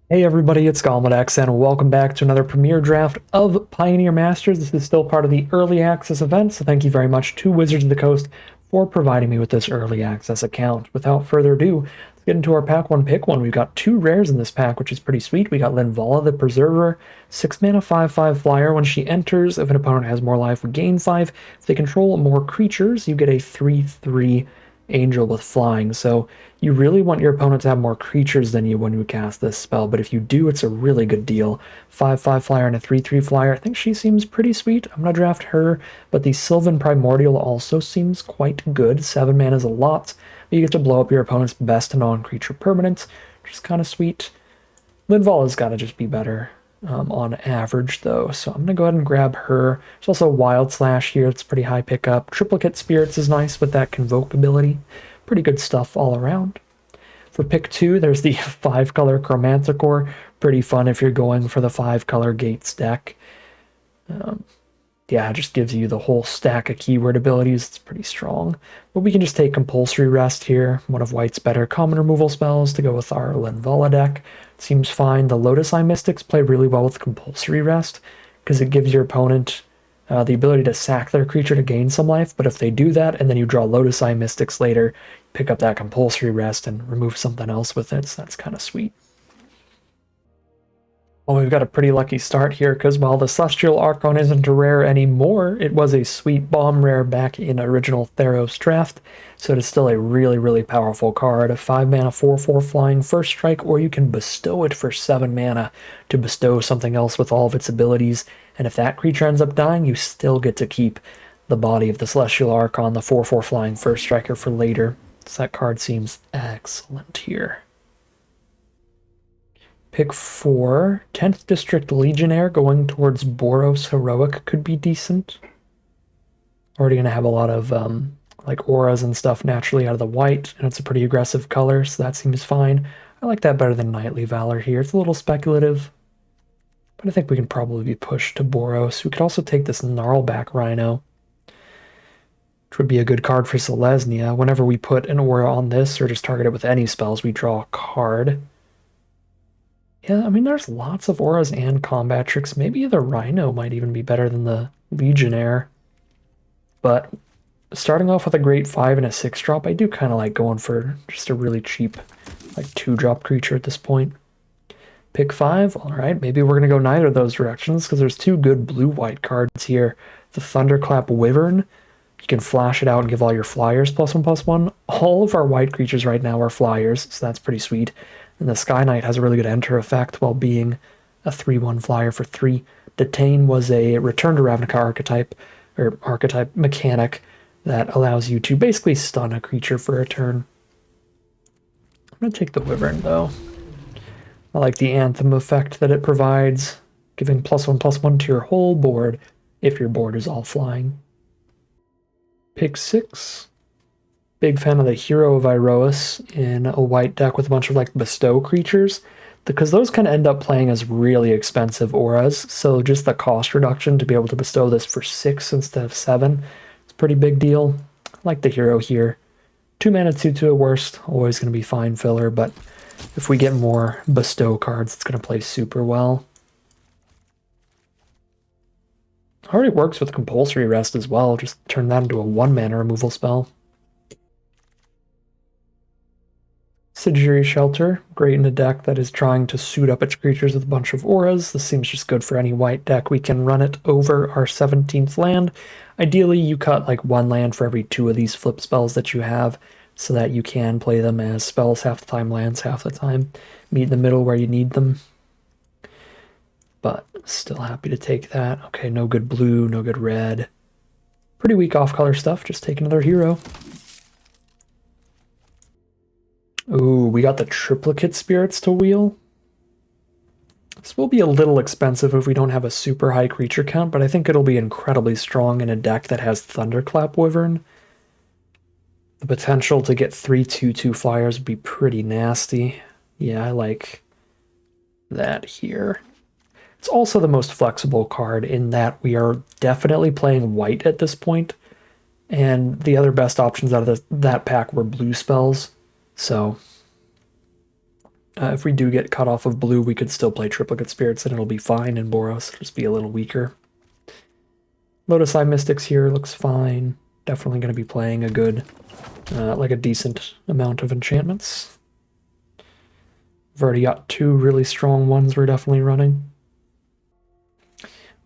Hey everybody, it's Galmadex, and welcome back to another premiere draft of Pioneer Masters. This is still part of the early access event, so thank you very much to Wizards of the Coast for providing me with this early access account. Without further ado, let's get into our pack one pick one. We've got two rares in this pack, which is pretty sweet. We got Linvala the Preserver, 6 mana 5/5 flyer. When she enters, if an opponent has more life, we gain 5. If they control more creatures, you get a 3/3 angel with flying. So you really want your opponent to have more creatures than you when you cast this spell, but if you do, it's a really good deal. 5/5 flyer and a 3/3 flyer. I think she seems pretty sweet. I'm going to draft her, but the Sylvan Primordial also seems quite good. 7 mana is a lot, but you get to blow up your opponent's best non-creature permanents, which is kind of sweet. Linvala's got to just be better on average, though, so I'm going to go ahead and grab her. There's also Wild Slash here. It's pretty high pickup. Triplicate Spirits is nice with that Convoke ability. Pretty good stuff all around. For pick 2, there's the 5-color Chromanticore. Pretty fun if you're going for the 5-color Gates deck. Yeah, it just gives you the whole stack of keyword abilities. It's pretty strong. But we can just take Compulsory Rest here, one of White's better common removal spells to go with our Linvala deck. It seems fine. The Lotus Eye Mystics play really well with Compulsory Rest because it gives your opponent the ability to sack their creature to gain some life, but if they do that and then you draw Lotus Eye Mystics later, pick up that Compulsory Rest and remove something else with it, so that's kind of sweet. Well, we've got a pretty lucky start here, because while the Celestial Archon isn't a rare anymore, it was a sweet bomb rare back in original Theros draft, so it is still a really, really powerful card. A 5 mana 4/4 flying first strike, or you can bestow it for 7 mana to bestow something else with all of its abilities, and if that creature ends up dying, you still get to keep the body of the Celestial Archon, the 4/4 flying first striker, for later. So that card seems excellent here. Pick 4, 10th District Legionnaire going towards Boros Heroic could be decent. Already going to have a lot of like auras and stuff naturally out of the white, and it's a pretty aggressive color, so that seems fine. I like that better than Knightly Valor here. It's a little speculative, but I think we can probably be pushed to Boros. We could also take this Gnarlback Rhino, which would be a good card for Selesnya. Whenever we put an aura on this, or just target it with any spells, we draw a card. Yeah, I mean, there's lots of auras and combat tricks. Maybe the Rhino might even be better than the Legionnaire. But starting off with a great 5 and a 6-drop, I do kind of like going for just a really cheap, like 2-drop creature at this point. Pick 5, alright, maybe we're going to go neither of those directions, because there's two good blue-white cards here. The Thunderclap Wyvern, you can flash it out and give all your flyers +1/+1. All of our white creatures right now are flyers, so that's pretty sweet. And the Sky Knight has a really good enter effect while being a 3/1 flyer for 3. Detain was a Return to Ravnica archetype, or archetype mechanic that allows you to basically stun a creature for a turn. I'm going to take the Wyvern, though. I like the Anthem effect that it provides, giving +1/+1 to your whole board if your board is all flying. Pick 6. Big fan of the Hero of Iroas in a white deck with a bunch of like bestow creatures, because those kind of end up playing as really expensive auras, so just the cost reduction to be able to bestow this for 6 instead of 7 is a pretty big deal. I like the hero here. 2 mana 2/2 at worst, always going to be fine filler, but if we get more bestow cards, it's going to play super well. Already works with Compulsory Rest as well, just turn that into a 1 mana removal spell. Sejiri Shelter, great in a deck that is trying to suit up its creatures with a bunch of auras. This seems just good for any white deck. We can run it over our 17th land. Ideally, you cut like 1 land for every 2 of these flip spells that you have, so that you can play them as spells half the time, lands half the time. Meet in the middle where you need them. But still happy to take that. Okay, no good blue, no good red. Pretty weak off-color stuff, just take another hero. Ooh, we got the Triplicate Spirits to wheel. This will be a little expensive if we don't have a super high creature count, but I think it'll be incredibly strong in a deck that has Thunderclap Wyvern. The potential to get 3 2/2 flyers would be pretty nasty. Yeah, I like that here. It's also the most flexible card in that we are definitely playing white at this point, and the other best options out of that pack were blue spells. So If we do get cut off of blue, we could still play Triplicate Spirits and it'll be fine, and Boros will just be a little weaker. Lotus Eye Mystics here looks fine. Definitely going to be playing a good, like a decent amount of enchantments. We've already got 2 really strong ones we're definitely running.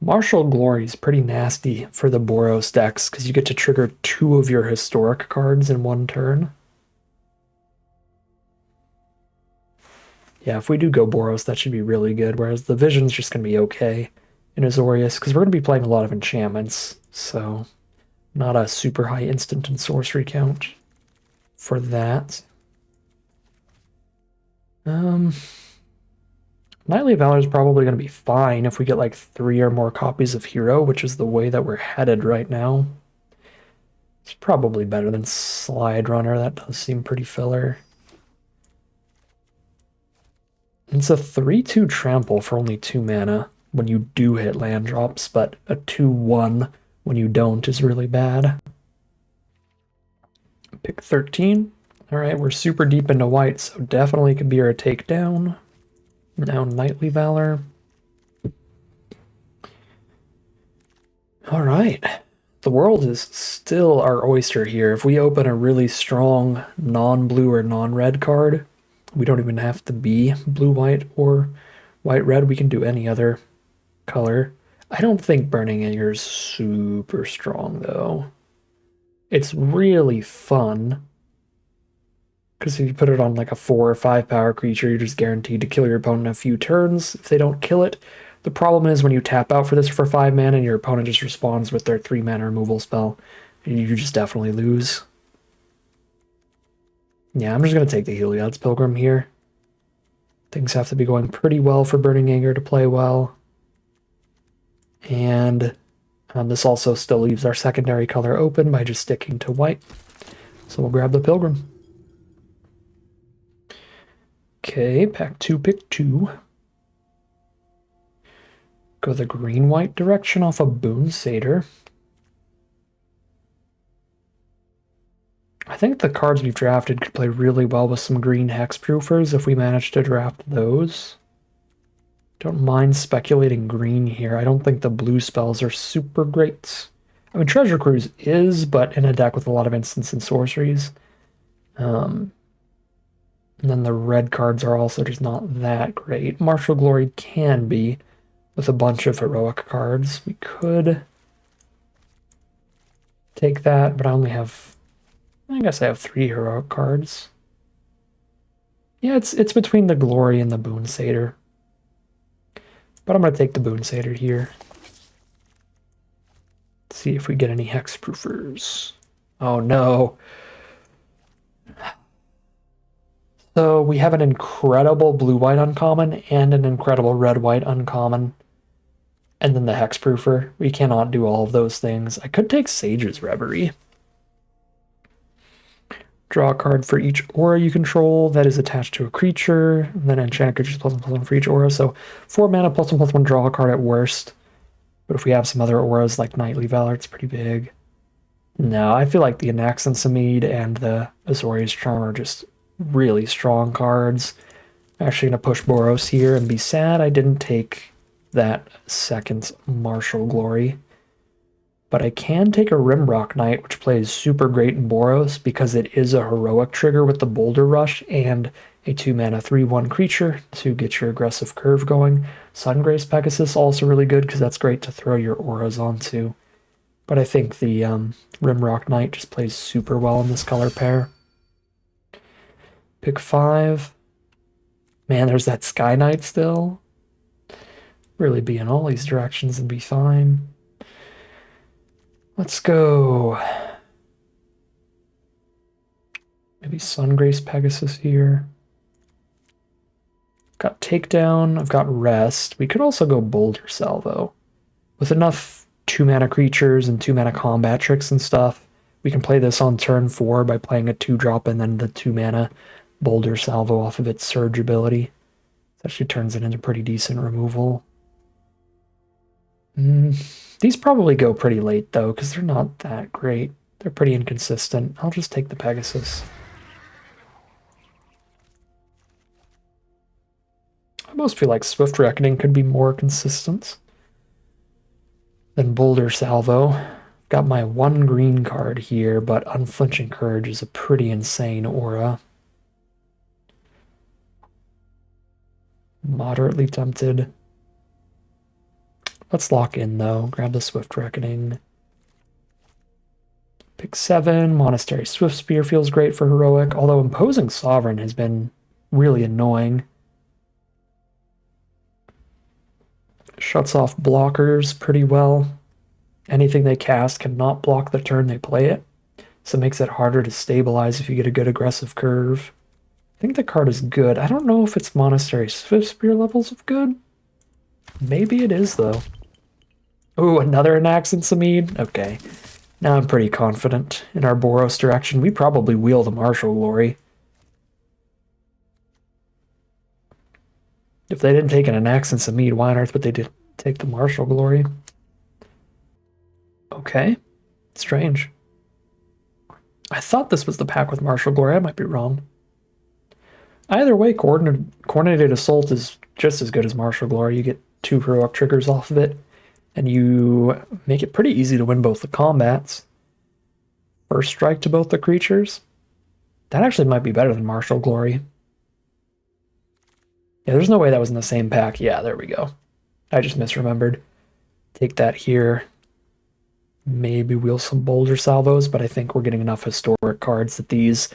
Martial Glory is pretty nasty for the Boros decks because you get to trigger 2 of your historic cards in 1 turn. Yeah, if we do go Boros, that should be really good, whereas the Vision's just going to be okay in Azorius because we're going to be playing a lot of enchantments, so not a super high instant and sorcery count for that. Knightly Valor is probably going to be fine if we get like 3 or more copies of Hero, which is the way that we're headed right now. It's probably better than Slide Runner. That does seem pretty filler. It's a 3/2 trample for only 2 mana when you do hit land drops, but a 2/1 when you don't is really bad. Pick 13. Alright, we're super deep into white, so definitely could be our takedown. Now Knightly Valor. Alright. The world is still our oyster here. If we open a really strong non-blue or non-red card, we don't even have to be blue-white or white-red. We can do any other color. I don't think Burning Anger is super strong, though. It's really fun, because if you put it on like a 4 or 5 power creature, you're just guaranteed to kill your opponent in a few turns if they don't kill it. The problem is when you tap out for this for 5 mana and your opponent just responds with their 3 mana removal spell, you just definitely lose. Yeah, I'm just going to take the Heliod's Pilgrim here. Things have to be going pretty well for Burning Anger to play well. And this also still leaves our secondary color open by just sticking to white. So we'll grab the Pilgrim. Okay, pack 2, pick 2. Go the green-white direction off of Boon Satyr. I think the cards we've drafted could play really well with some green hexproofers if we manage to draft those. Don't mind speculating green here. I don't think the blue spells are super great. I mean, Treasure Cruise is, but in a deck with a lot of instants and sorceries. And then the red cards are also just not that great. Martial Glory can be with a bunch of heroic cards. We could take that, but I only have, I guess I have 3 heroic cards. Yeah, it's between the Glory and the Boon Satyr. But I'm going to take the Boon Satyr here. Let's see if we get any hexproofers. Oh no. So we have an incredible blue-white uncommon and an incredible red-white uncommon. And then the hexproofer. We cannot do all of those things. I could take Sage's Reverie. Draw a card for each aura you control that is attached to a creature. And then enchant creatures +1/+1 for each aura. So 4 mana +1/+1, draw a card at worst. But if we have some other auras like Knightly Valor, it's pretty big. No, I feel like the Anaxan Samid and the Azorius Charm are just really strong cards. I'm actually going to push Boros here and be sad I didn't take that second Martial Glory. But I can take a Rimrock Knight, which plays super great in Boros because it is a heroic trigger with the Boulder Rush and a 2 mana 3/1 creature to get your aggressive curve going. Sungrace Pegasus also really good because that's great to throw your auras onto. But I think the Rimrock Knight just plays super well in this color pair. Pick 5. Man, there's that Sky Knight still. Really be in all these directions and be fine. Let's go. Maybe Sungrace Pegasus here. Got Takedown, I've got Rest. We could also go Boulder Salvo. With enough 2 mana creatures and 2 mana combat tricks and stuff, we can play this on turn 4 by playing a 2-drop and then the 2 mana Boulder Salvo off of its Surge ability. It actually turns it into pretty decent removal. These probably go pretty late though, because they're not that great. They're pretty inconsistent. I'll just take the Pegasus. I almost feel like Swift Reckoning could be more consistent than Boulder Salvo. Got my one green card here, but Unflinching Courage is a pretty insane aura. Moderately tempted. Let's lock in, though. Grab the Swift Reckoning. Pick 7. Monastery Swift Spear feels great for Heroic, although Imposing Sovereign has been really annoying. Shuts off blockers pretty well. Anything they cast cannot block the turn they play it, so it makes it harder to stabilize if you get a good aggressive curve. I think the card is good. I don't know if it's Monastery Swift Spear levels of good. Maybe it is, though. Ooh, another Anaxin Samid? Okay. Now I'm pretty confident in our Boros direction. We probably wheel the Martial Glory. If they didn't take an Anaxin Samid, why on earth would they take the Martial Glory? Okay. Strange. I thought this was the pack with Martial Glory. I might be wrong. Either way, Coordinated Assault is just as good as Martial Glory. You get 2 heroic triggers off of it, and you make it pretty easy to win both the combats. First strike to both the creatures. That actually might be better than Martial Glory. Yeah, there's no way that was in the same pack. Yeah, there we go. I just misremembered. Take that here. Maybe wheel some Boulder Salvos, but I think we're getting enough historic cards that these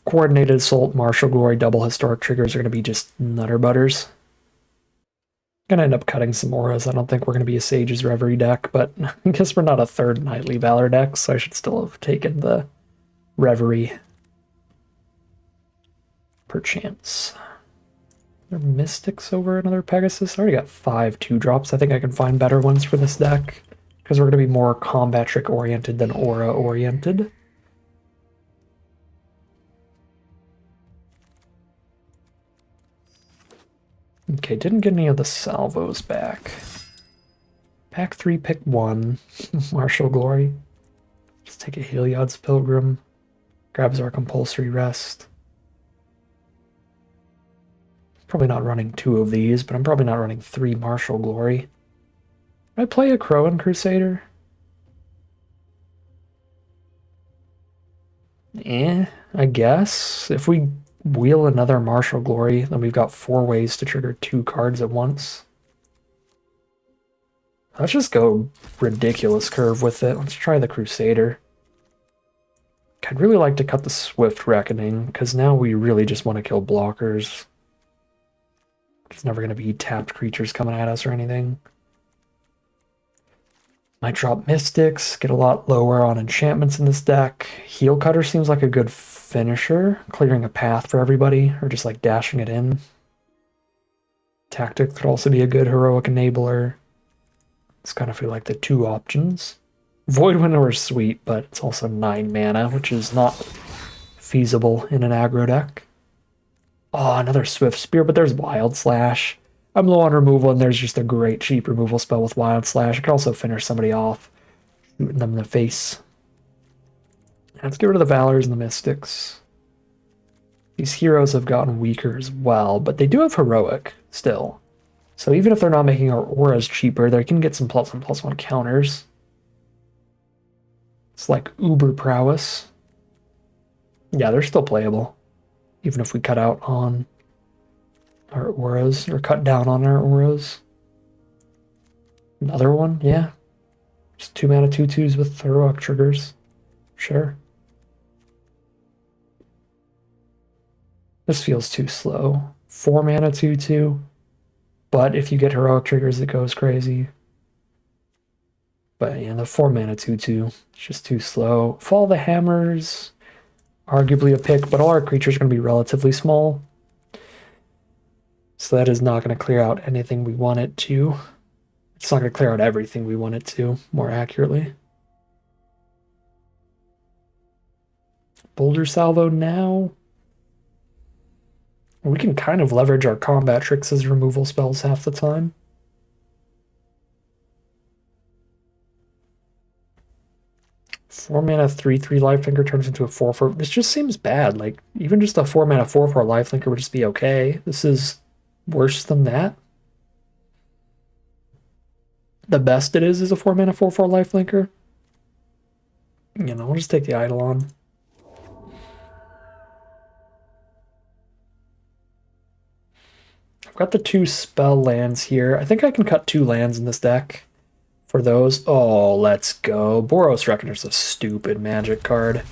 Coordinated Assault, Martial Glory, double historic triggers are going to be just nutter butters. Gonna end up cutting some auras. I don't think we're gonna be a Sage's Reverie deck, but I guess we're not a third Knightly Valor deck, so I should still have taken the Reverie. Perchance. Are there Mystics over another Pegasus? I already got 5 2-drops. I think I can find better ones for this deck, because we're gonna be more combat trick oriented than aura oriented. Okay, didn't get any of the salvos back. Pack 3, pick 1. Martial Glory. Just take a Heliod's Pilgrim. Grabs our Compulsory Rest. Probably not running 2 of these, but I'm probably not running 3 Martial Glory. Did I play a Crowan Crusader? I guess. If we wheel another Martial Glory, then we've got 4 ways to trigger 2 cards at once. Let's just go ridiculous curve with it. Let's try the Crusader. I'd really like to cut the Swift Reckoning, because now we really just want to kill blockers. There's never going to be tapped creatures coming at us or anything. Might drop Mystics, get a lot lower on enchantments in this deck. Heel Cutter seems like a good finisher, clearing a path for everybody, or just like dashing it in. Tactic could also be a good heroic enabler. It's kind of feel like the 2 options. Void Winnower is sweet, but it's also 9 mana, which is not feasible in an aggro deck. Oh, another Swift Spear, but there's Wild Slash. I'm low on removal, and there's just a great cheap removal spell with Wild Slash. I could also finish somebody off, shooting them in the face. Let's get rid of the Valors and the Mystics. These heroes have gotten weaker as well, but they do have Heroic still. So even if they're not making our auras cheaper, they can get some +1/+1 counters. It's like Uber Prowess. Yeah, they're still playable, even if we cut out on our auras, or cut down on our auras. Another one, yeah. Just 2 mana 2/2s with heroic triggers. Sure. This feels too slow. 4 mana 2/2. But if you get heroic triggers, it goes crazy. But yeah, the 4 mana 2/2, it's just too slow. Fall the Hammers, arguably a pick, but all our creatures are going to be relatively small. So that is not going to clear out anything we want it to. It's not going to clear out everything we want it to, more accurately. Boulder Salvo now. We can kind of leverage our combat tricks as removal spells half the time. Four mana 3/3 lifelinker turns into a 4/4. This just seems bad. Like, even just a 4 mana 4/4 lifelinker would just be okay. This is worse than that. The best it is a 4 mana 4/4 lifelinker. You know, we'll just take the Eidolon. I've got the 2 spell lands here. I think I can cut 2 lands in this deck for those. Oh, let's go. Boros Reckoner's a stupid magic card.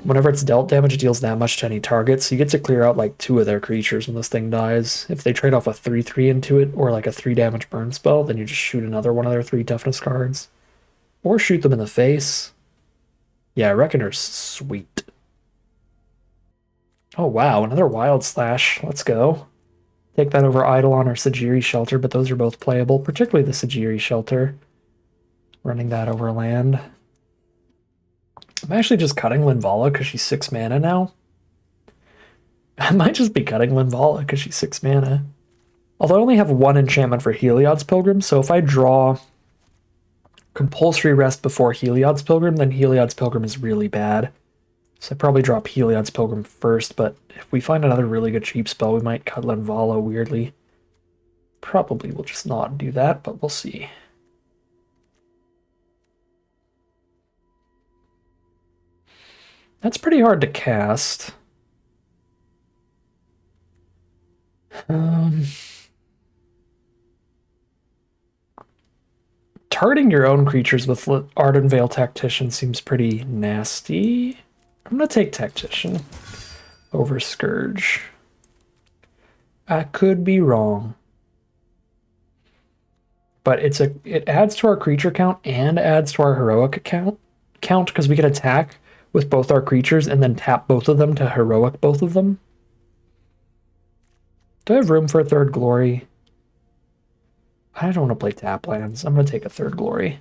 Whenever it's dealt damage, it deals that much to any target, so you get to clear out like 2 of their creatures when this thing dies. If they trade off a 3/3 into it, or like a 3 damage burn spell, then you just shoot another one of their 3 toughness cards. Or shoot them in the face. Yeah, Reckoner's sweet. Oh wow, another Wild Slash. Let's go. Take that over Eidolon or Sajiri Shelter, but those are both playable, particularly the Sajiri Shelter. Running that over land. I'm actually just cutting Linvala because she's 6 mana now. I might just be cutting Linvala because she's 6 mana. Although I only have 1 enchantment for Heliod's Pilgrim, so if I draw Compulsory Rest before Heliod's Pilgrim, then Heliod's Pilgrim is really bad. So I probably drop Heliod's Pilgrim first, but if we find another really good cheap spell, we might cut Linvala weirdly. Probably we'll just not do that, but we'll see. That's pretty hard to cast. Targeting your own creatures with Ardenvale Tactician seems pretty nasty. I'm gonna take Tactician over Scourge. I could be wrong. But it adds to our creature count and adds to our heroic count because we can attack with both our creatures and then tap both of them to heroic both of them. Do I have room for a 3rd glory? I don't want to play tap lands. I'm going to take a 3rd glory.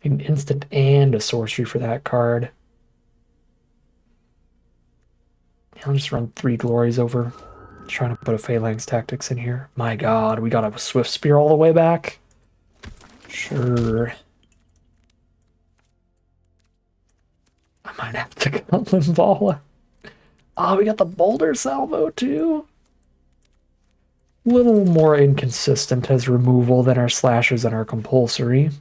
An instant and a sorcery for that card. I'll just run 3 glories over. Trying to put a Phalanx Tactics in here. My god, we got a Swift Spear all the way back? Sure. I might have to cut Linvala. Oh, we got the Boulder Salvo too? A little more inconsistent as removal than our Slashers and our Compulsory.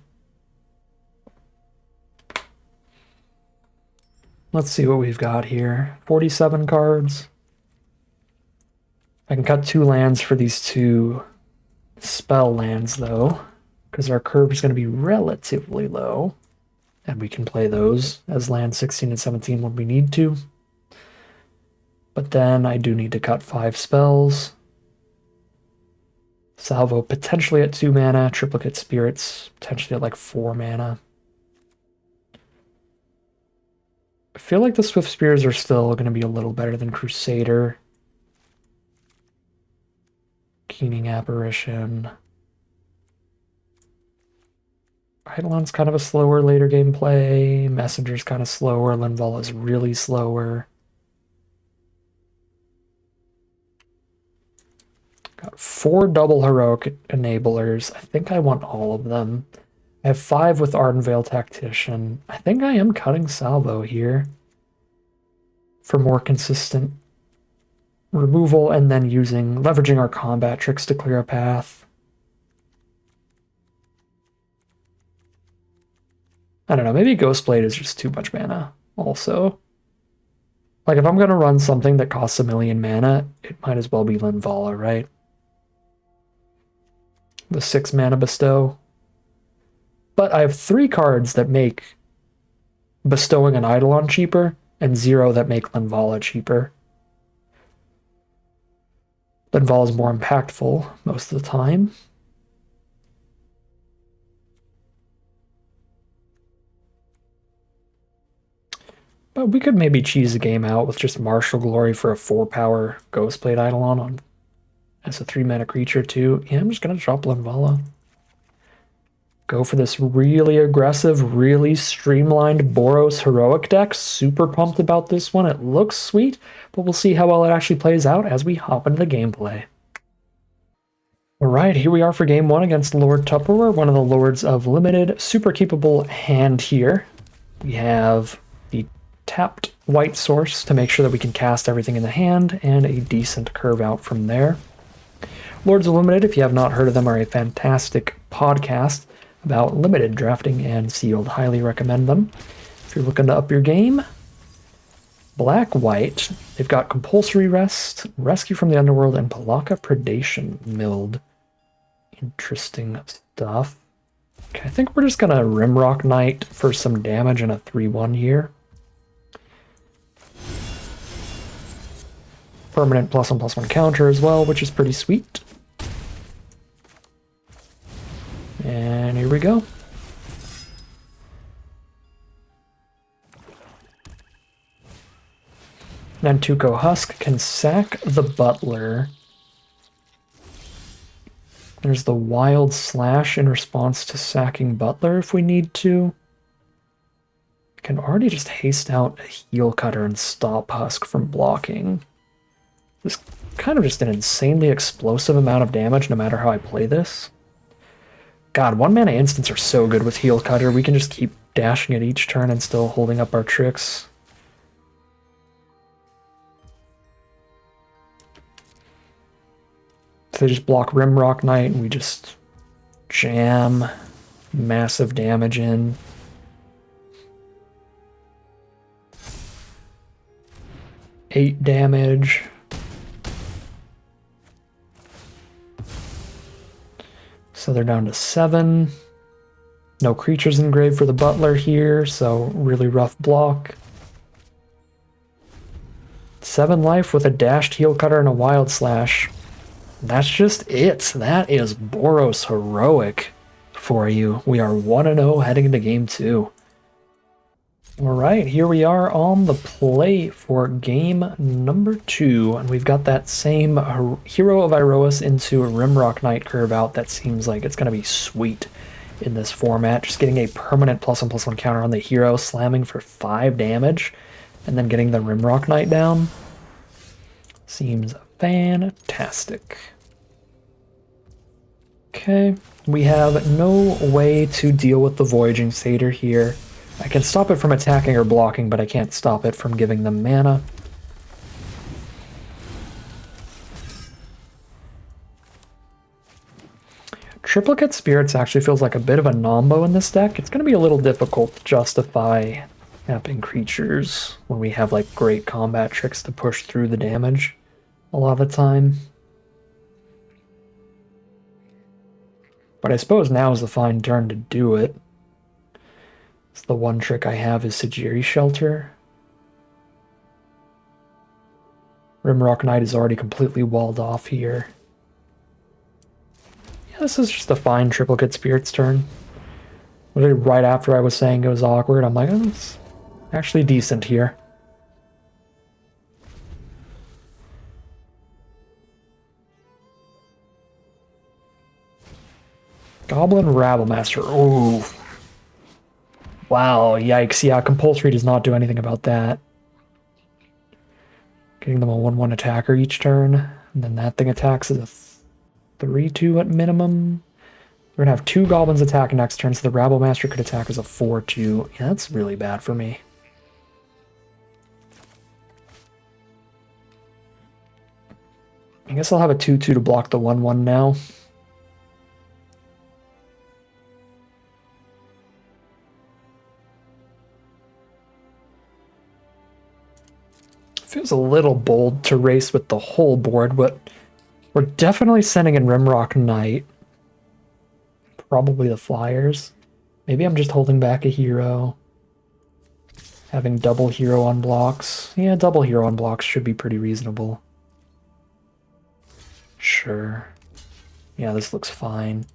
Let's see what we've got here. 47 cards. I can cut 2 lands for these 2 spell lands, though, because our curve is going to be relatively low, and we can play those as land 16 and 17 when we need to. But then I do need to cut 5 spells. Salvo potentially at 2 mana, Triplicate Spirits potentially at like 4 mana. I feel like the Swift Spears are still going to be a little better than Crusader. Keening Apparition. Eidolon's kind of a slower later game play. Messenger's kind of slower. Linvala's really slower. Got 4 double heroic enablers. I think I want all of them. I have 5 with Ardenvale Tactician. I think I am cutting Salvo here for more consistent removal and then leveraging our combat tricks to clear a path. I don't know, maybe Ghostblade is just too much mana also. Like if I'm gonna run something that costs 1 million mana, it might as well be Linvala, right? The 6 mana bestow. But I have 3 cards that make bestowing an Eidolon cheaper, and 0 that make Linvala cheaper. Linvala is more impactful most of the time. But we could maybe cheese the game out with just Martial Glory for a 4-power Ghostblade Eidolon as a 3-mana creature too. Yeah, I'm just gonna drop Linvala. Go for this really aggressive, really streamlined Boros heroic deck. Super pumped about this one. It looks sweet, but we'll see how well it actually plays out as we hop into the gameplay. All right, here we are for game 1 against Lord Tupperware, one of the Lords of Limited. Super capable hand here. We have the tapped white source to make sure that we can cast everything in the hand, and a decent curve out from there. Lords of Limited, if you have not heard of them, are a fantastic podcast about limited drafting and sealed. Highly recommend them. If you're looking to up your game, Black-White, they've got Compulsory Rest, Rescue from the Underworld, and Palaka Predation milled. Interesting stuff. Okay, I think we're just going to Rimrock Knight for some damage and a 3-1 here. Permanent +1/+1 counter as well, which is pretty sweet. And here we go. Nantuko Husk can sack the Butler. There's the Wild Slash in response to sacking Butler if we need to. Can already just haste out a Heel Cutter and stop Husk from blocking. This is kind of just an insanely explosive amount of damage no matter how I play this. God, 1-mana instants are so good with Heel Cutter. We can just keep dashing it each turn and still holding up our tricks. So they just block Rimrock Knight and we just jam massive damage in. Eight damage. So they're down to 7. No creatures in grave for the Butler here, so really rough block. 7 life with a dashed Heel Cutter and a Wild Slash. That's just it. That is Boros Heroic for you. We are 1-0 heading into game 2. Alright, here we are on the play for game number 2, and we've got that same Hero of Iroas into a Rimrock Knight curve out that seems like it's going to be sweet in this format. Just getting a permanent +1/+1 counter on the hero, slamming for 5 damage, and then getting the Rimrock Knight down. Seems fantastic. Okay, we have no way to deal with the Voyaging Satyr here. I can stop it from attacking or blocking, but I can't stop it from giving them mana. Triplicate Spirits actually feels like a bit of a nombo in this deck. It's going to be a little difficult to justify tapping creatures when we have like great combat tricks to push through the damage a lot of the time. But I suppose now is the fine turn to do it. It's the one trick I have is Sajiri Shelter. Rimrock Knight is already completely walled off here. Yeah, this is just a fine Triplicate Spirits turn. Literally right after I was saying it was awkward, I'm like, oh, it's actually decent here. Goblin Rabblemaster. Ooh. Wow, yikes. Yeah, Compulsory does not do anything about that. Getting them a 1/1 attacker each turn, and then that thing attacks as a 3/2 at minimum. We're going to have 2 goblins attack next turn, so the Rabblemaster could attack as a 4/2. Yeah, that's really bad for me. I guess I'll have a 2/2 to block the 1/1 now. Feels a little bold to race with the whole board, but we're definitely sending in Rimrock Knight. Probably the Flyers. Maybe I'm just holding back a hero. Having double hero on blocks. Yeah, double hero on blocks should be pretty reasonable. Sure. Yeah, this looks fine.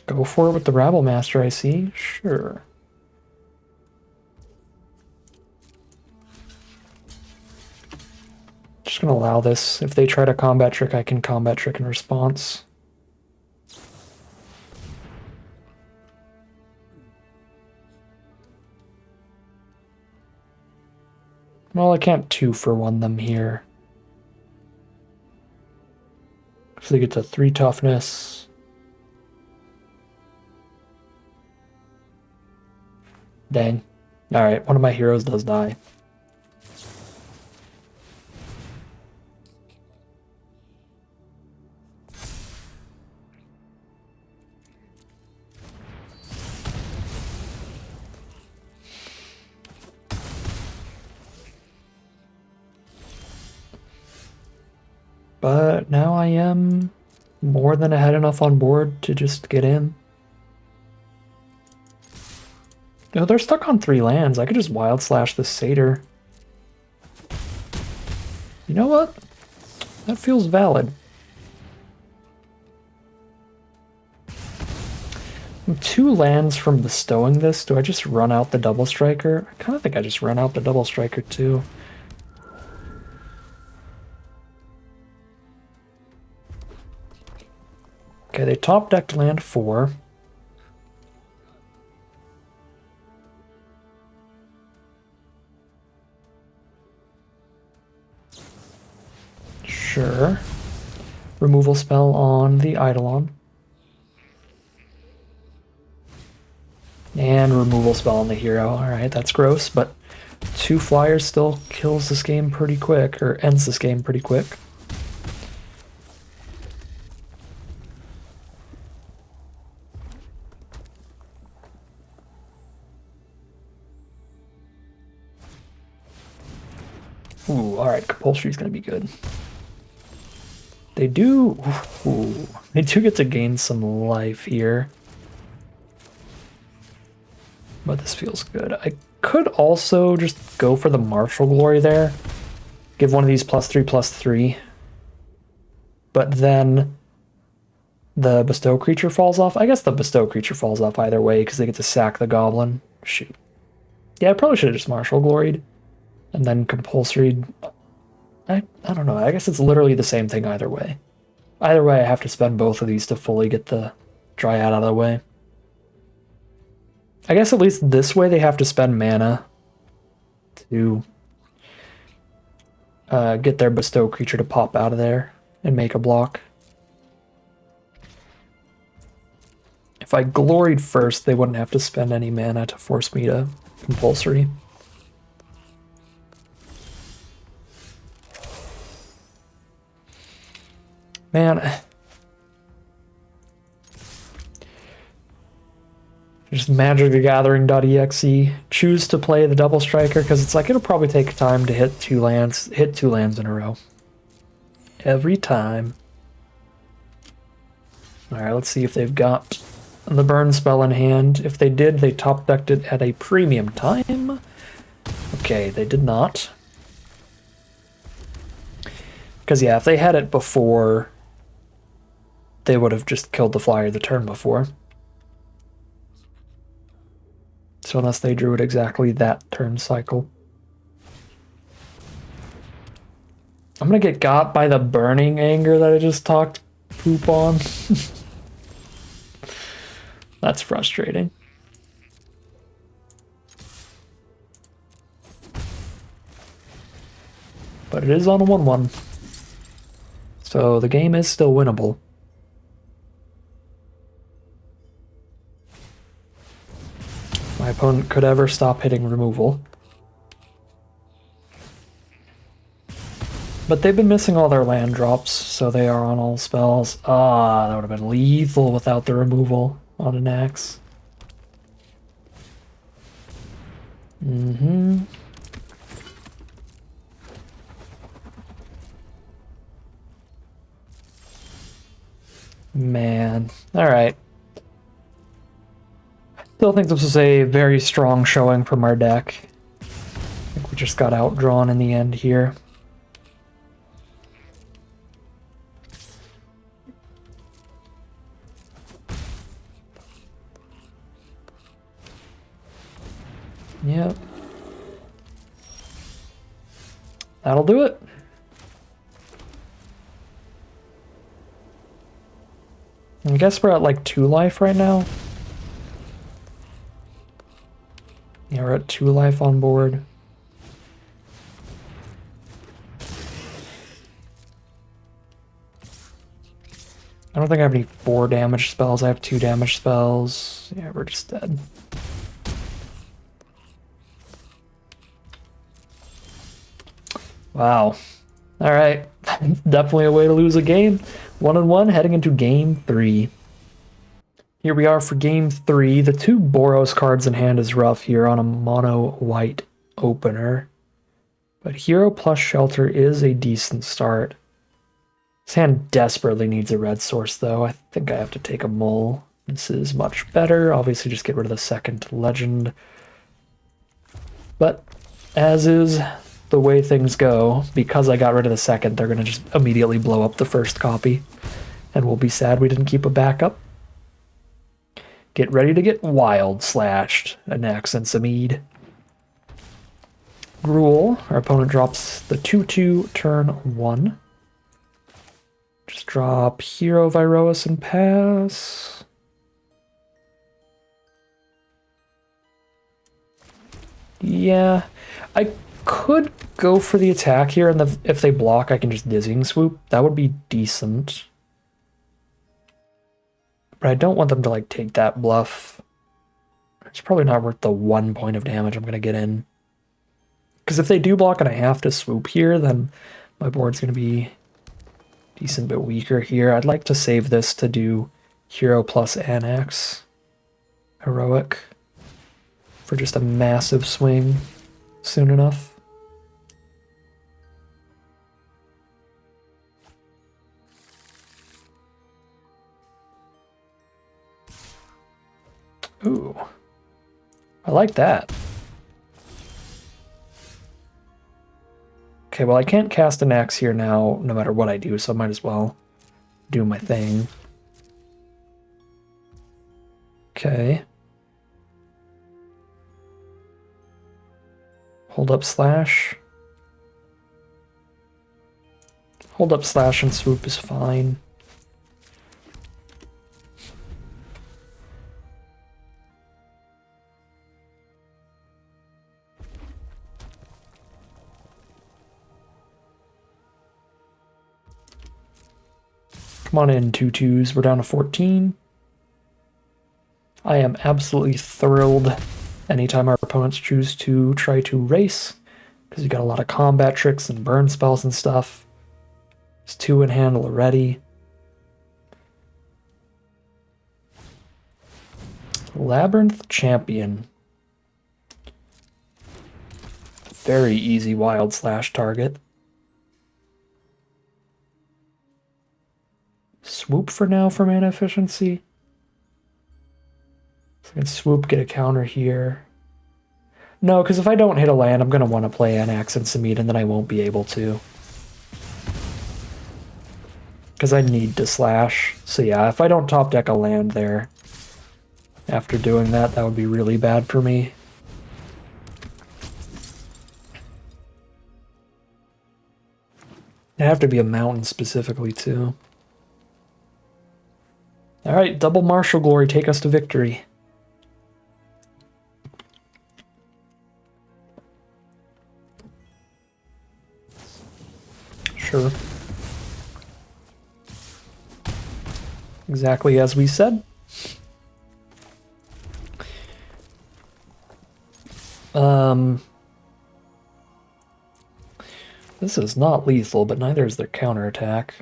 Go for it with the Rabblemaster, I see. Sure. Just gonna allow this. If they try to combat trick, I can combat trick in response. Well, I can't 2-for-1 them here. So they get to 3 toughness. Dang. Alright, one of my heroes does die. But now I am more than ahead enough on board to just get in. No, they're stuck on 3 lands. I could just wild slash this satyr. You know what? That feels valid. I'm 2 lands from bestowing this. Do I just run out the double striker? I kind of think I just run out the double striker too. Okay, they top decked land 4. Sure. Removal spell on the Eidolon. And removal spell on the hero. Alright, that's gross, but 2 flyers still kills this game pretty quick, or ends this game pretty quick. Ooh, alright, compulsory's gonna be good. They do... Ooh, they do get to gain some life here. But this feels good. I could also just go for the martial glory there. Give one of these +3/+3. But then the bestow creature falls off. I guess the bestow creature falls off either way because they get to sack the goblin. Shoot. Yeah, I probably should have just martial gloried. And then compulsory. I don't know. I guess it's literally the same thing either way. Either way, I have to spend both of these to fully get the dryad out of the way. I guess at least this way they have to spend mana to get their bestow creature to pop out of there and make a block. If I gloried first, they wouldn't have to spend any mana to force me to compulsory. Man, just Magic the Gathering.exe. Choose to play the double striker because it's like it'll probably take time to hit 2 lands in a row. Every time. Alright, let's see if they've got the burn spell in hand. If they did, they top decked it at a premium time. Okay, they did not. Because yeah, if they had it before, they would have just killed the flyer the turn before. So unless they drew it exactly that turn cycle. I'm gonna get got by the burning anger that I just talked poop on. That's frustrating. But it is on a 1/1. So the game is still winnable. My opponent could ever stop hitting removal. But they've been missing all their land drops, so they are on all spells. Ah, that would have been lethal without the removal on an axe. Man. Alright. Still think this was a very strong showing from our deck. I think we just got outdrawn in the end here. Yep. That'll do it. I guess we're at like 2 life right now. Yeah, we're at 2 life on board. I don't think I have any 4 damage spells. I have 2 damage spells. Yeah, we're just dead. Wow. All right. Definitely a way to lose a game. 1-1 heading into game 3. Here we are for game 3. The 2 Boros cards in hand is rough here on a mono white opener. But Hero plus Shelter is a decent start. This hand desperately needs a red source, though. I think I have to take a mull. This is much better. Obviously, just get rid of the second legend. But as is the way things go, because I got rid of the second, they're going to just immediately blow up the first copy. And we'll be sad we didn't keep a backup. Get ready to get wild slashed. An accent Samid. Gruul. Our opponent drops the 2/2 turn 1. Just drop Hero, Viroas, and pass. Yeah, I could go for the attack here, and if they block, I can just Dizzying Swoop. That would be decent. But I don't want them to, like, take that bluff. It's probably not worth the 1 point of damage I'm going to get in. Because if they do block and I have to swoop here, then my board's going to be decent bit weaker here. I'd like to save this to do Hero plus Annex. Heroic. For just a massive swing soon enough. Ooh. I like that. Okay, well I can't cast an axe here now, no matter what I do, so I might as well do my thing. Okay. Hold up slash. Hold up slash and swoop is fine. Come on in, 2/2s. We're down to 14. I am absolutely thrilled anytime our opponents choose to try to race, because you got a lot of combat tricks and burn spells and stuff. There's 2 in hand already. Labyrinth Champion. Very easy wild slash target. Swoop for now for mana efficiency. So I can swoop, get a counter here. No, because if I don't hit a land, I'm going to want to play Anax and Samid, and then I won't be able to. Because I need to slash. So yeah, if I don't top deck a land there, after doing that, that would be really bad for me. It'd have to be a mountain specifically, too. Alright, double martial glory, take us to victory. Sure. Exactly as we said. This is not lethal, but neither is their counterattack.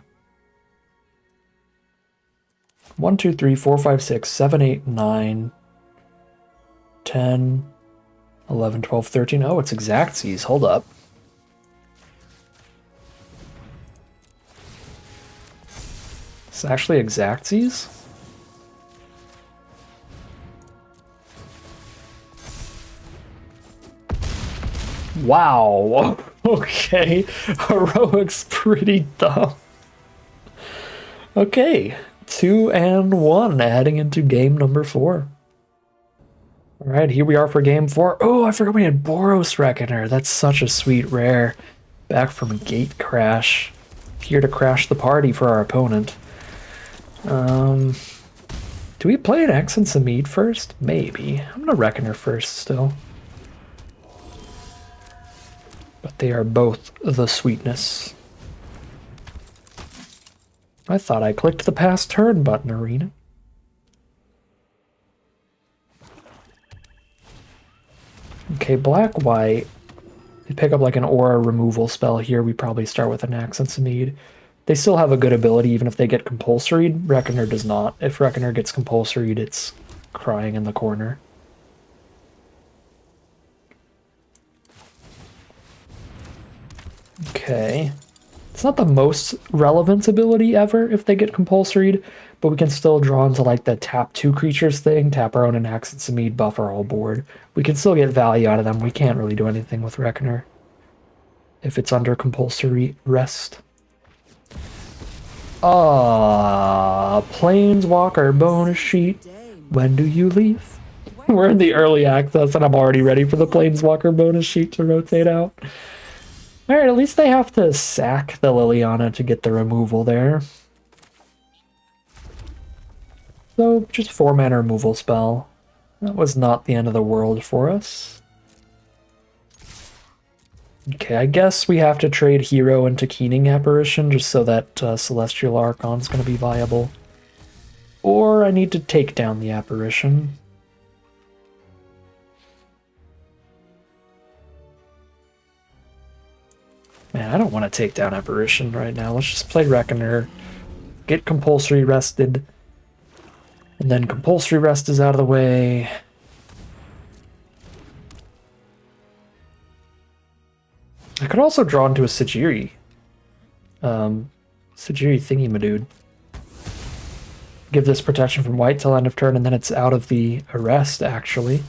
1, 2, 3, 4, 5, 6, 7, 8, 9, 10, 11, 12, 13. Oh, it's Exactsies. Hold up. It's actually Exactsies? Wow. Okay. Heroic's pretty dumb. Okay. 2-1 heading into game number 4. All right, here we are for game 4. Oh, I forgot we had Boros Reckoner. That's such a sweet rare. Back from Gate Crash. Here to crash the party for our opponent. Do we play an X and some Mead first? Maybe. I'm gonna Reckoner first still. But they are both the sweetness. I thought I clicked the pass turn button, Arena. Okay, black, white. They pick up like an aura removal spell here. We probably start with an Axe and some Mead. They still have a good ability even if they get compulsoried. Reckoner does not. If Reckoner gets compulsoried, it's crying in the corner. Okay. It's not the most relevant ability ever if they get compulsoried, but we can still draw into like the tap 2 creatures thing, tap our own and Axe and some Mead, buff our whole board. We can still get value out of them. We can't really do anything with Reckoner if it's under compulsory rest. Planeswalker bonus sheet. When do you leave? We're in the early access and I'm already ready for the Planeswalker bonus sheet to rotate out. Alright, at least they have to sack the Liliana to get the removal there. So, just 4-mana removal spell. That was not the end of the world for us. Okay, I guess we have to trade Hero into Keening Apparition just so that Celestial Archon's going to be viable. Or I need to take down the Apparition. Man, I don't want to take down Apparition right now. Let's just play Reckoner, get Compulsory rested, and then Compulsory rest is out of the way. I could also draw into a Sajiri. Sajiri thingy-madude. Give this protection from white till end of turn, and then it's out of the arrest, actually.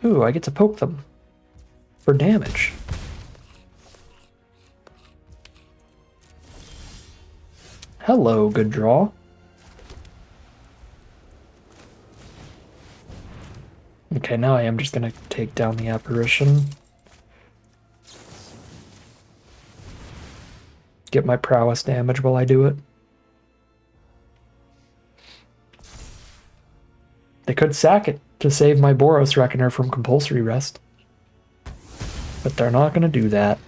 Ooh, I get to poke them for damage. Hello, good draw. Okay, now I am just gonna take down the Apparition. Get my prowess damage while I do it. They could sack it to save my Boros Reckoner from compulsory rest. But they're not gonna do that.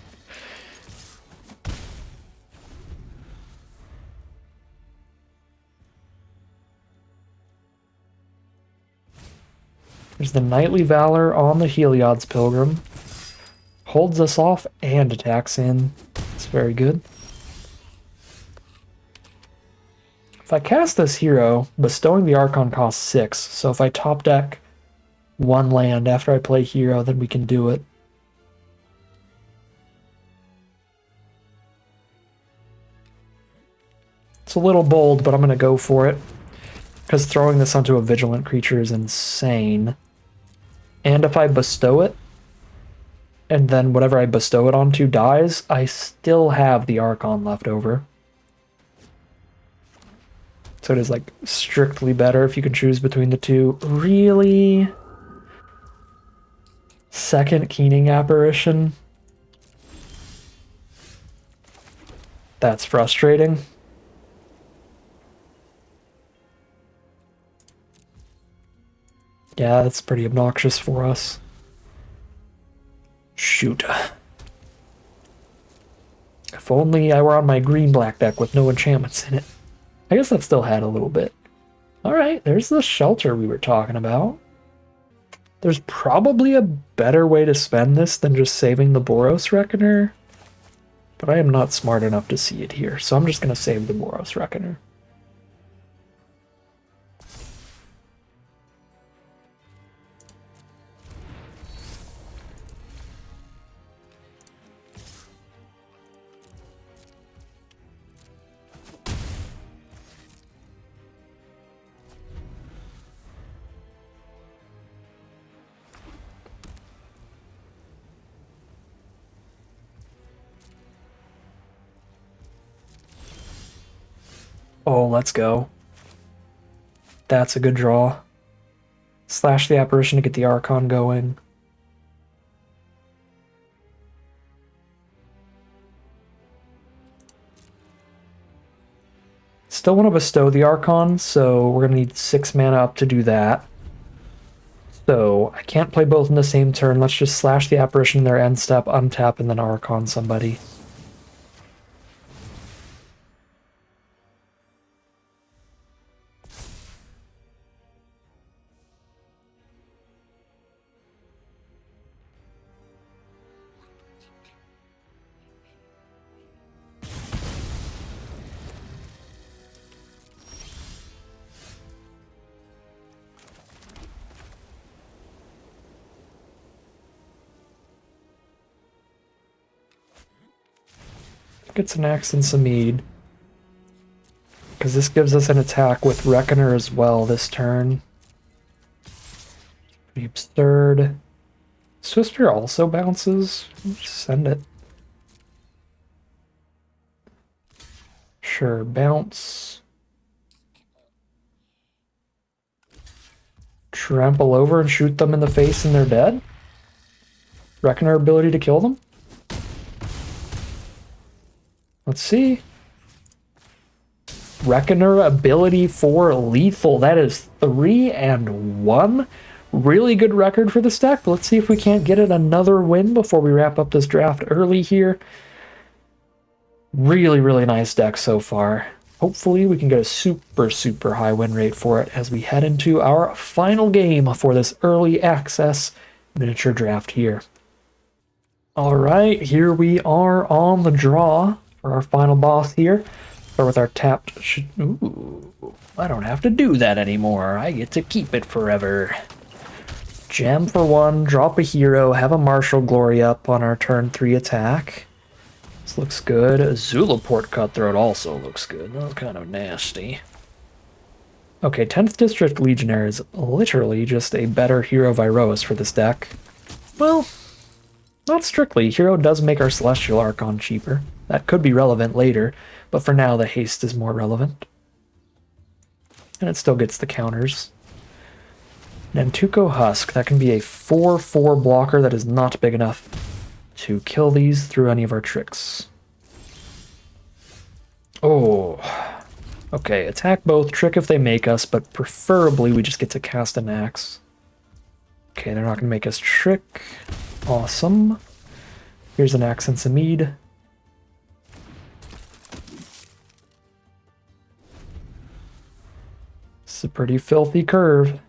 There's the Knightly Valor on the Heliod's Pilgrim. Holds us off and attacks in. It's very good. If I cast this hero, bestowing the Archon costs 6, so if I top deck 1 land after I play hero, then we can do it. It's a little bold, but I'm going to go for it. Because throwing this onto a vigilant creature is insane. And if I bestow it, and then whatever I bestow it onto dies, I still have the Archon left over. So it is like strictly better if you can choose between the two. Really? Second Keening Apparition? That's frustrating. Yeah, that's pretty obnoxious for us. Shoot. If only I were on my green-black deck with no enchantments in it. I guess that still had a little bit. Alright, there's the shelter we were talking about. There's probably a better way to spend this than just saving the Boros Reckoner. But I am not smart enough to see it here, so I'm just going to save the Boros Reckoner. Oh, let's go. That's a good draw. Slash the Apparition to get the Archon going. Still want to bestow the Archon, so we're going to need 6 mana up to do that. So I can't play both in the same turn. Let's just slash the Apparition in their end step, untap, and then Archon somebody. Get some Axe and some Mead. Because this gives us an attack with Reckoner as well this turn. Pretty absurd. Swiftspear also bounces. Send it. Sure, bounce. Trample over and shoot them in the face and they're dead? Reckoner ability to kill them? Let's see. Reckoner ability for lethal. That is 3 and 1. Really good record for this deck. Let's see if we can't get it another win before we wrap up this draft early here. Really, really nice deck so far. Hopefully we can get a super, super high win rate for it as we head into our final game for this early access miniature draft here. All right, here we are on the draw for our final boss here. Start with our tapped... Ooh, I don't have to do that anymore. I get to keep it forever. Jam for 1, drop a hero, have a Martial Glory up on our turn 3 attack. This looks good. Zulaport Cutthroat also looks good. That's kind of nasty. Okay, 10th District Legionnaire is literally just a better Hero Viroas for this deck. Well, not strictly. Hero does make our Celestial Archon cheaper. That could be relevant later, but for now the haste is more relevant. And it still gets the counters. Nantuko Husk, that can be a 4/4 blocker that is not big enough to kill these through any of our tricks. Oh, okay, attack both, trick if they make us, but preferably we just get to cast an axe. Okay, they're not going to make us trick. Awesome. Here's an axe and some mead. It's a pretty filthy curve.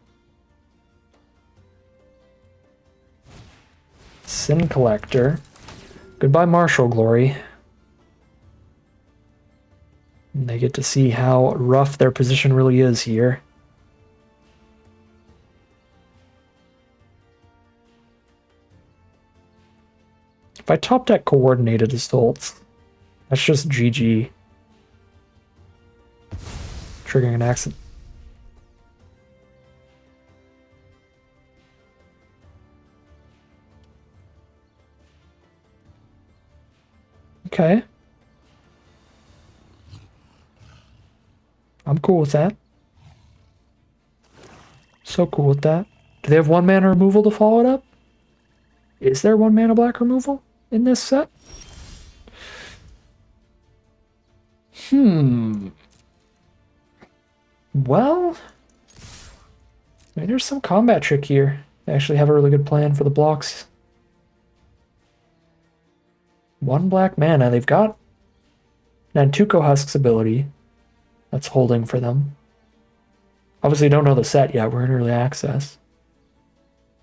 Sin Collector. Goodbye, Martial Glory. And they get to see how rough their position really is here. If I top deck Coordinated Assaults, that's just GG. Triggering an accident. Okay. I'm cool with that. So cool with that. Do they have 1 mana removal to follow it up? Is there 1 mana black removal in this set? Well, I mean, there's some combat trick here. They actually have a really good plan for the blocks. 1 black mana. They've got Nantuko Husk's ability. That's holding for them. Obviously, don't know the set yet. We're in early access.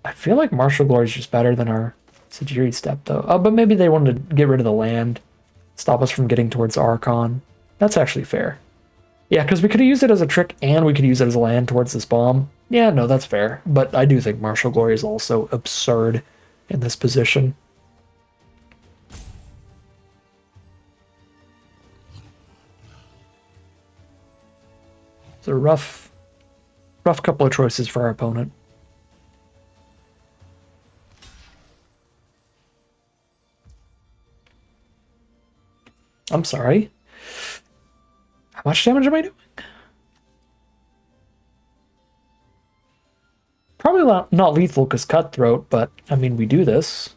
I feel like Martial Glory is just better than our Sajiri step, though. Oh, but maybe they wanted to get rid of the land. Stop us from getting towards Archon. That's actually fair. Yeah, because we could have used it as a trick and we could use it as a land towards this bomb. Yeah, no, that's fair. But I do think Martial Glory is also absurd in this position. It's a rough couple of choices for our opponent. I'm sorry. How much damage am I doing? Probably not lethal because Cutthroat, but I mean, we do this.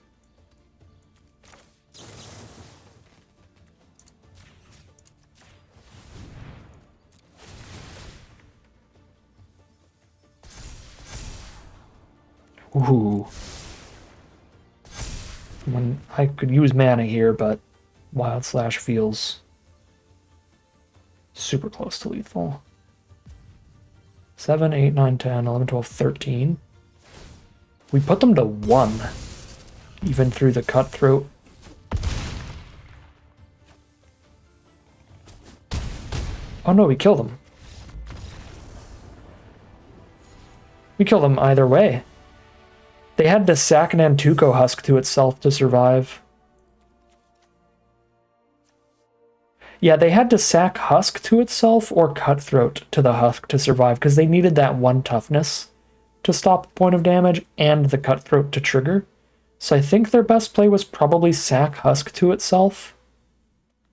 Ooh. When I could use mana here, but Wild Slash feels super close to lethal. 7, 8, 9, 10, 11, 12, 13. We put them to 1, even through the Cutthroat. Oh no, we killed them. We killed them either way. They had to sack Nantuko Husk to itself to survive. Yeah, they had to sack Husk to itself or Cutthroat to the Husk to survive because they needed that 1 toughness to stop a point of damage and the Cutthroat to trigger. So I think their best play was probably sack Husk to itself.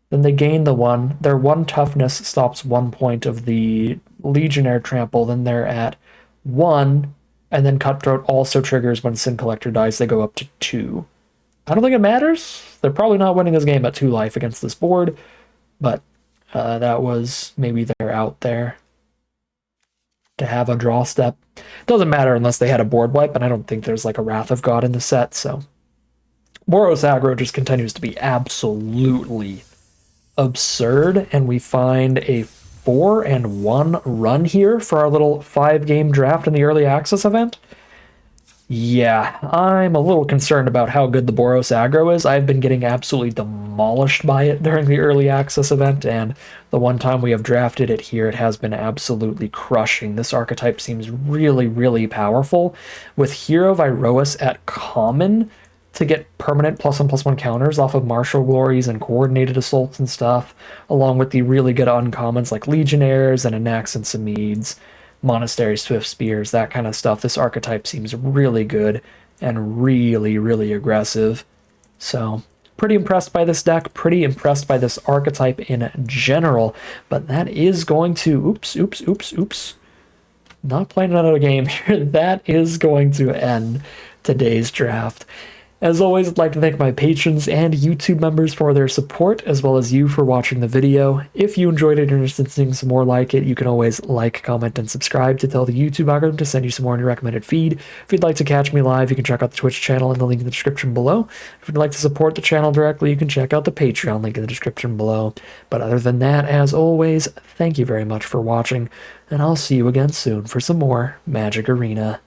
Then they gain the 1. Their 1 toughness stops 1 point of the Legionnaire trample. Then they're at 1. And then Cutthroat also triggers when Sin Collector dies. They go up to 2. I don't think it matters. They're probably not winning this game at 2 life against this board. But that was maybe they're out there to have a draw step. Doesn't matter unless they had a board wipe, and I don't think there's like a Wrath of God in the set. So Boros aggro just continues to be absolutely absurd. And we find a 4-1 run here for our little 5-game draft in the early access event. Yeah, I'm a little concerned about how good the Boros aggro is. I've been getting absolutely demolished by it during the early access event, and the one time we have drafted it here, it has been absolutely crushing. This archetype seems really, really powerful. With Hero of Iroas at common to get permanent +1/+1 counters off of Martial Glories and Coordinated Assaults and stuff, along with the really good uncommons like Legionnaires and Anax and Samides, Monastery Swift Spears, that kind of stuff. This archetype seems really good and really, really aggressive. So, pretty impressed by this deck, pretty impressed by this archetype in general, but that is going to, oops. Not playing another game here. That is going to end today's draft. As always, I'd like to thank my patrons and YouTube members for their support, as well as you for watching the video. If you enjoyed it and are interested in seeing some more like it, you can always like, comment, and subscribe to tell the YouTube algorithm to send you some more in your recommended feed. If you'd like to catch me live, you can check out the Twitch channel in the link in the description below. If you'd like to support the channel directly, you can check out the Patreon link in the description below. But other than that, as always, thank you very much for watching, and I'll see you again soon for some more Magic Arena.